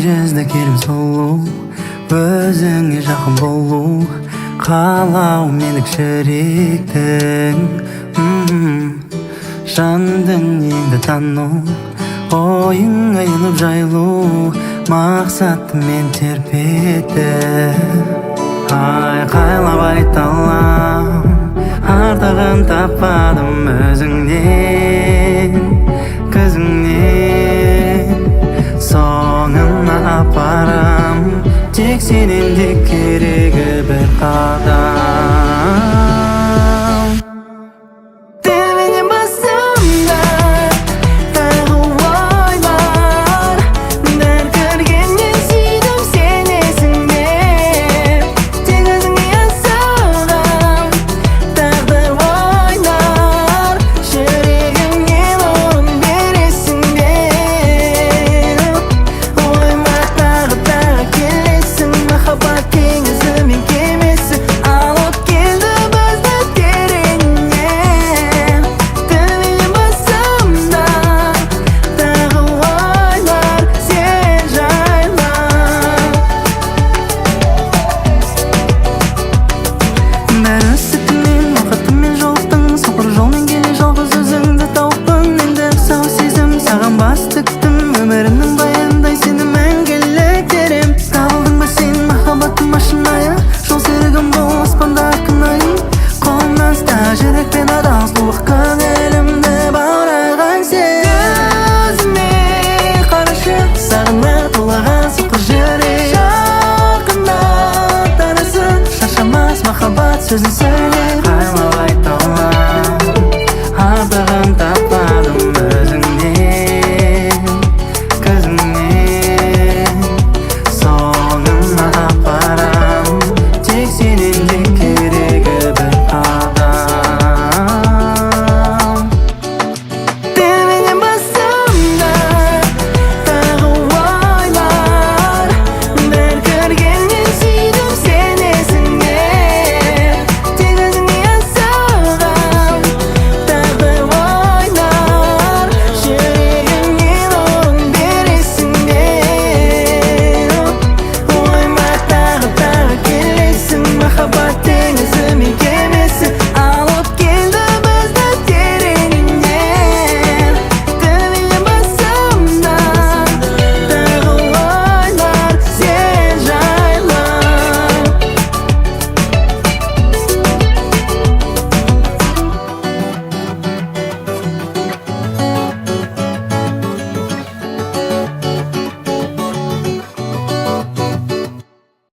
жүзді келім сұлу, өзіңе жақын болу, қалау менің жүректің. Жан дүниеңді тану, ойыңа еніп жайлу, мақсатты мен тербеді. Айқайлап айта алам, артығын таппадым өзіңнен, көзіңнен. Соңына апарам, тек сенен де керегі бір қадам. Төменнен басымда тағы ойлар, бір көргеннен сүйдім сенесің деп. Тек өзіңе асығам, тағдыр ойнар, жүрегімнен орын бересің деп. Ойыма тағы келесің, махаббат теңізі мен кемесі, алып келді бізді тереңнен. Төменнен басымда тағы ойлар сен жайлы. Бәрі сәтімен, уақытымен жолықтың, соқыр жолмен келе жалғыз өзіңді тауыппын. Енді сау сезім саған бас тіктім, өмірімнің баяндай сені мәңгілік терем. Табылдың ба сен махаббаттың машинайы, жол серігім бұл аспанда күнайым. Қолымнан ұста жүрекпен адал сұлық көңілімді баураған сен. Көзіме қарашы, сағына толаған соқыр жүрек. Жақында танысын, шаршамас махаббат сөзін сөйлеп.